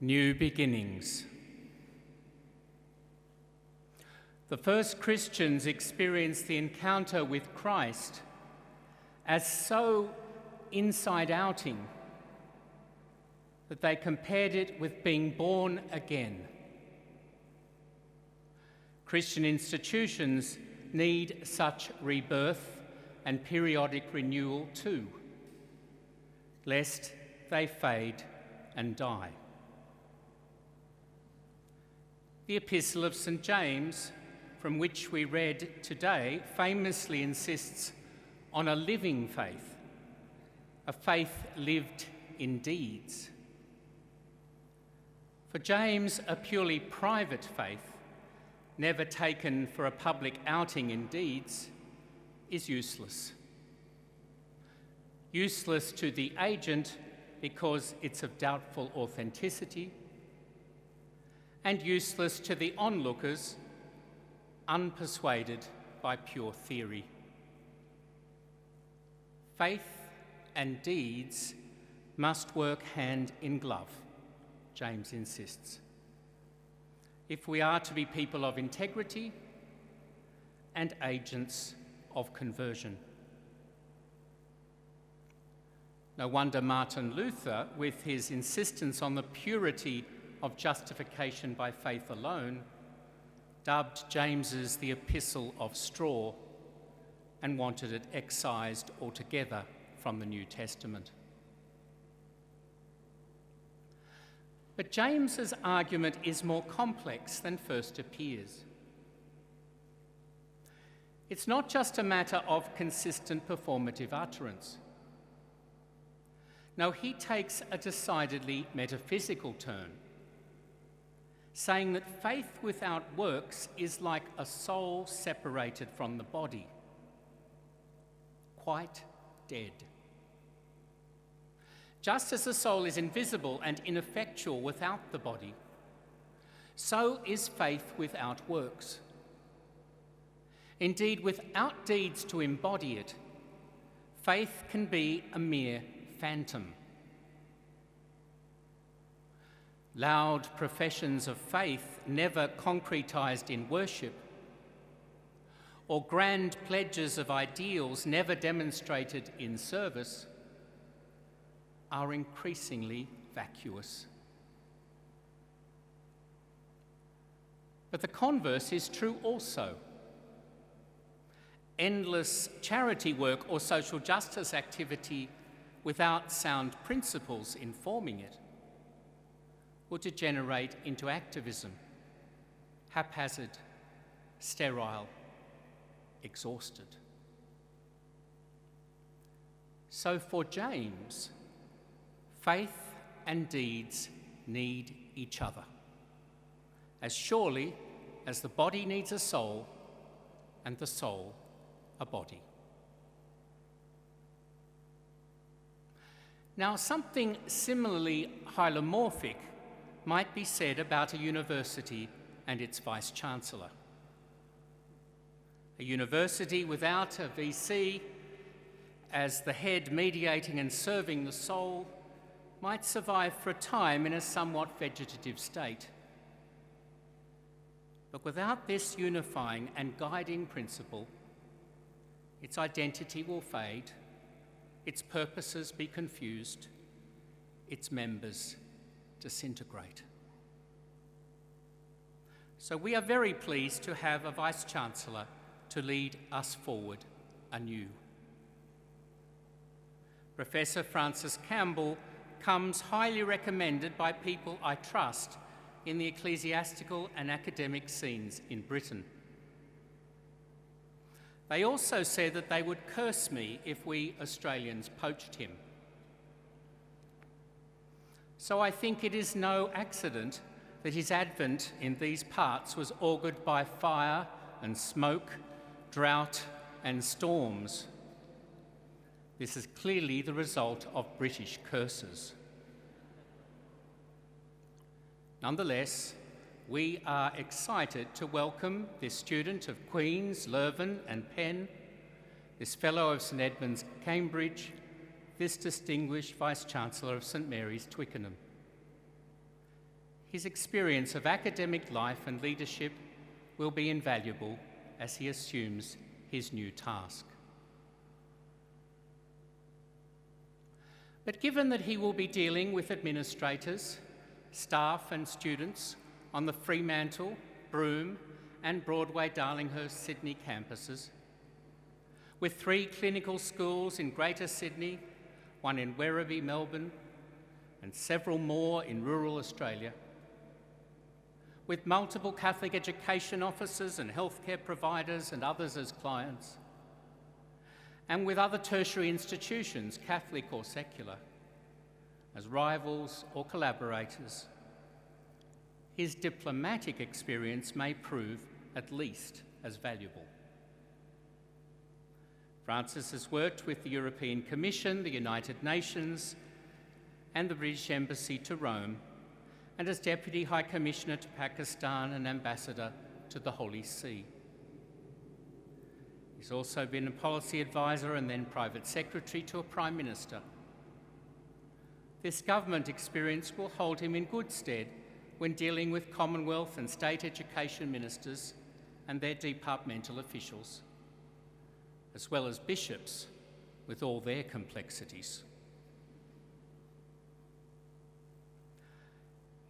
New beginnings. The first Christians experienced the encounter with Christ as so inside-outing that they compared it with being born again. Christian institutions need such rebirth and periodic renewal too, lest they fade and die. The Epistle of St. James, from which we read today, famously insists on a living faith, a faith lived in deeds. For James, a purely private faith, never taken for a public outing in deeds, is useless. Useless to the agent because it's of doubtful authenticity, and useless to the onlookers, unpersuaded by pure theory. Faith and deeds must work hand in glove, James insists, if we are to be people of integrity and agents of conversion. No wonder Martin Luther, with his insistence on the purity of justification by faith alone, dubbed James's the Epistle of Straw and wanted it excised altogether from the New Testament. But James's argument is more complex than first appears. It's not just a matter of consistent performative utterance. No, he takes a decidedly metaphysical turn, saying that faith without works is like a soul separated from the body, quite dead. Just as the soul is invisible and ineffectual without the body, so is faith without works. Indeed, without deeds to embody it, faith can be a mere phantom. Loud professions of faith never concretized in worship, or grand pledges of ideals never demonstrated in service, are increasingly vacuous. But the converse is true also. Endless charity work or social justice activity without sound principles informing it will degenerate into activism, haphazard, sterile, exhausted. So for James, faith and deeds need each other, as surely as the body needs a soul and the soul a body. Now, something similarly hylomorphic might be said about a university and its vice-chancellor. A university without a VC as the head mediating and serving the soul might survive for a time in a somewhat vegetative state. But without this unifying and guiding principle, its identity will fade, its purposes be confused, its members disintegrate. So we are very pleased to have a Vice-Chancellor to lead us forward anew. Professor Francis Campbell comes highly recommended by people I trust in the ecclesiastical and academic scenes in Britain. They also said that they would curse me if we Australians poached him. So I think it is no accident that his advent in these parts was augured by fire and smoke, drought and storms. This is clearly the result of British curses. Nonetheless, we are excited to welcome this student of Queen's, Leuven and Penn, this Fellow of St Edmund's, Cambridge, this distinguished Vice-Chancellor of St Mary's, Twickenham. his experience of academic life and leadership will be invaluable as he assumes his new task. But given that he will be dealing with administrators, staff and students on the Fremantle, Broome and Broadway Darlinghurst Sydney campuses, with 3 clinical schools in Greater Sydney, 1 in Werribee, Melbourne, and several more in rural Australia, with multiple Catholic education officers and healthcare providers and others as clients, and with other tertiary institutions, Catholic or secular, as rivals or collaborators, his diplomatic experience may prove at least as valuable. Francis has worked with the European Commission, the United Nations, and the British Embassy to Rome, and as Deputy High Commissioner to Pakistan and Ambassador to the Holy See. He's also been a policy advisor and then private secretary to a Prime Minister. This government experience will hold him in good stead when dealing with Commonwealth and state education ministers and their departmental officials, as well as bishops with all their complexities.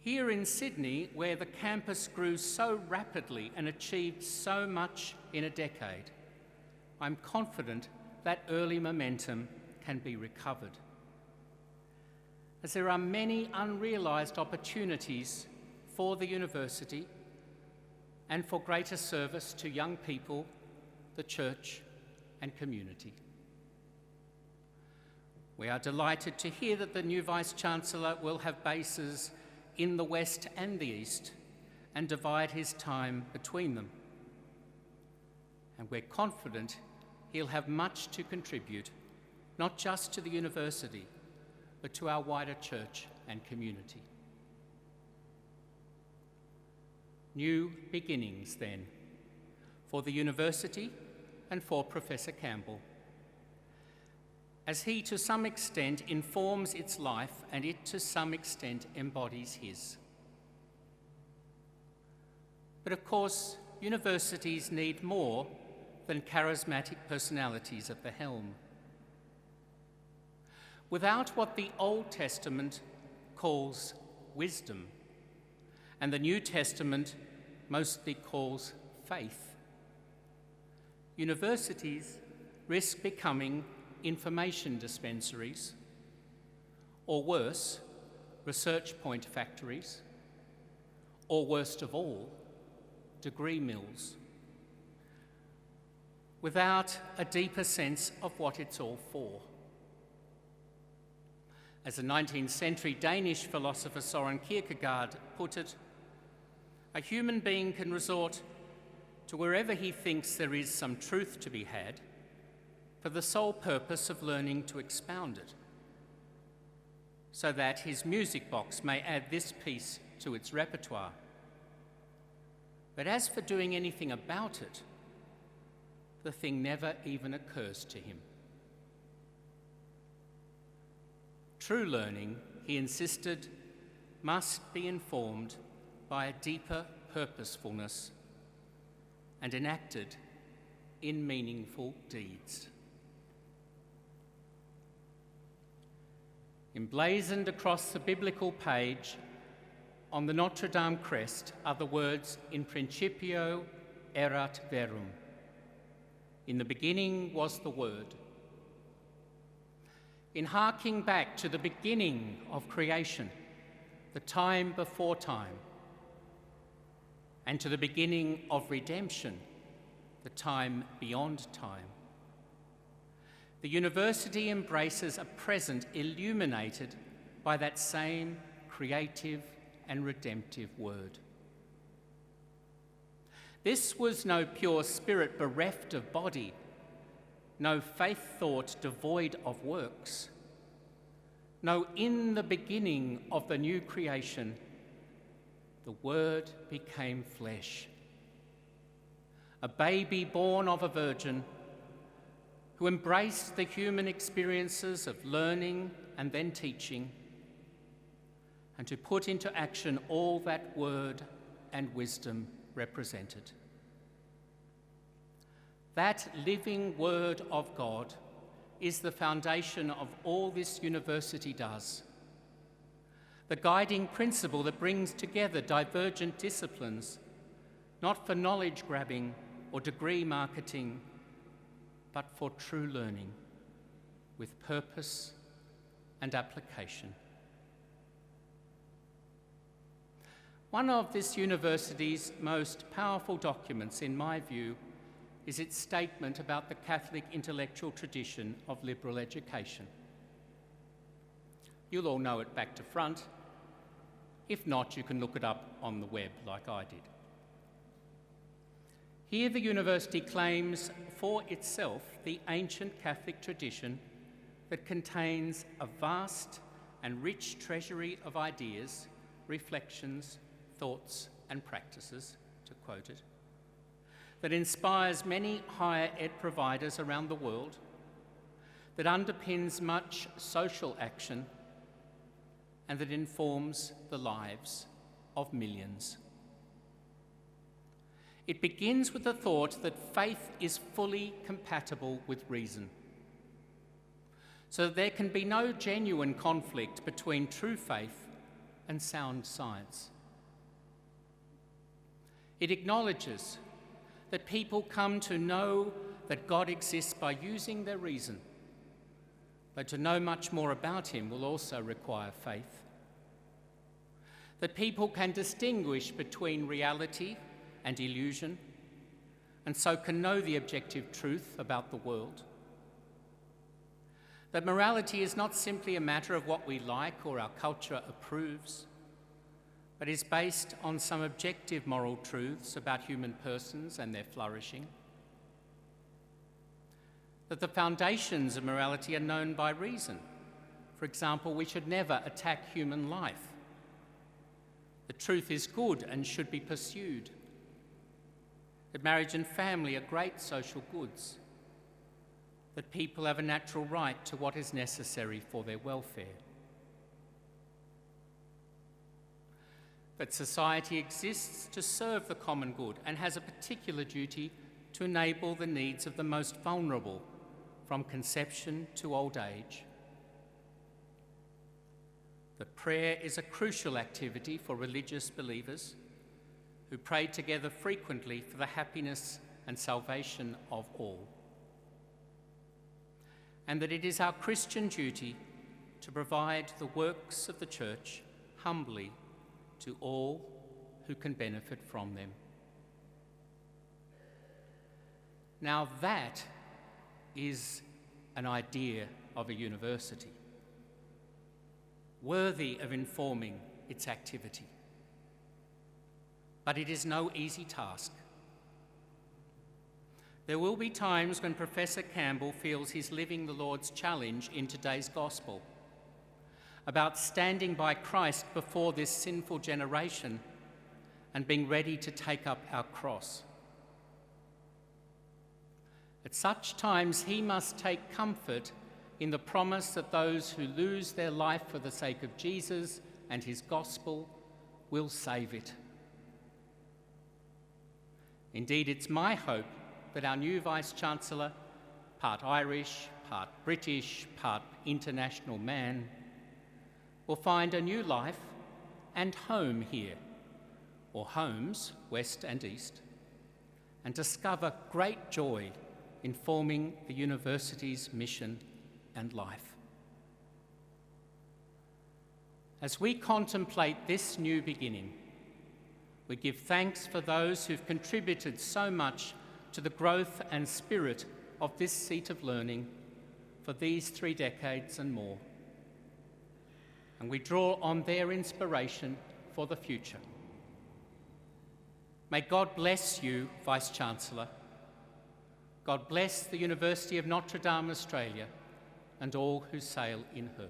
Here in Sydney, where the campus grew so rapidly and achieved so much in a decade, I'm confident that early momentum can be recovered, as there are many unrealised opportunities for the university and for greater service to young people, the church and community. We are delighted to hear that the new Vice-Chancellor will have bases in the West and the East and divide his time between them. And we're confident he'll have much to contribute, not just to the university, but to our wider church and community. New beginnings, then, for the university and for Professor Campbell, as he to some extent informs its life and it to some extent embodies his. But of course, universities need more than charismatic personalities at the helm. Without what the Old Testament calls wisdom, and the New Testament mostly calls faith, universities risk becoming information dispensaries, or worse, research point factories, or worst of all, degree mills, without a deeper sense of what it's all for. As the 19th century Danish philosopher Søren Kierkegaard put it, a human being can resort to wherever he thinks there is some truth to be had for the sole purpose of learning to expound it, so that his music box may add this piece to its repertoire. But as for doing anything about it, the thing never even occurs to him. True learning, he insisted, must be informed by a deeper purposefulness and enacted in meaningful deeds. Emblazoned across the biblical page on the Notre Dame crest are the words "In principio erat verum." In the beginning was the Word. In harking back to the beginning of creation, the time before time, and to the beginning of redemption, the time beyond time, the university embraces a present illuminated by that same creative and redemptive word. This was no pure spirit bereft of body, no faith thought devoid of works, no in the beginning of the new creation, the Word became flesh, a baby born of a virgin who embraced the human experiences of learning and then teaching, and to put into action all that word and wisdom represented. That living word of God is the foundation of all this university does, the guiding principle that brings together divergent disciplines, not for knowledge grabbing or degree marketing, but for true learning with purpose and application. One of this university's most powerful documents, in my view, is its statement about the Catholic intellectual tradition of liberal education. You'll all know it back to front. If not, you can look it up on the web like I did. Here the university claims for itself the ancient Catholic tradition that contains a vast and rich treasury of ideas, reflections, thoughts and practices, to quote it, that inspires many higher ed providers around the world, that underpins much social action, and that informs the lives of millions. It begins with the thought that faith is fully compatible with reason, so that there can be no genuine conflict between true faith and sound science. It acknowledges that people come to know that God exists by using their reason, but to know much more about him will also require faith. That people can distinguish between reality and illusion, and so can know the objective truth about the world. That morality is not simply a matter of what we like or our culture approves, but is based on some objective moral truths about human persons and their flourishing. That the foundations of morality are known by reason. For example, we should never attack human life. The truth is good and should be pursued. That marriage and family are great social goods. That people have a natural right to what is necessary for their welfare. That society exists to serve the common good and has a particular duty to enable the needs of the most vulnerable from conception to old age. That prayer is a crucial activity for religious believers who pray together frequently for the happiness and salvation of all. And that it is our Christian duty to provide the works of the Church humbly to all who can benefit from them. Now that is an idea of a university, worthy of informing its activity. But it is no easy task. There will be times when Professor Campbell feels he's living the Lord's challenge in today's gospel, about standing by Christ before this sinful generation and being ready to take up our cross. At such times, he must take comfort in the promise that those who lose their life for the sake of Jesus and his gospel will save it. Indeed, it's my hope that our new Vice-Chancellor, part Irish, part British, part international man, will find a new life and home here, or homes, west and east, and discover great joy in forming the university's mission and life. As we contemplate this new beginning, we give thanks for those who've contributed so much to the growth and spirit of this seat of learning for these 3 decades and more. And we draw on their inspiration for the future. May God bless you, Vice-Chancellor. God bless the University of Notre Dame, Australia, and all who sail in her.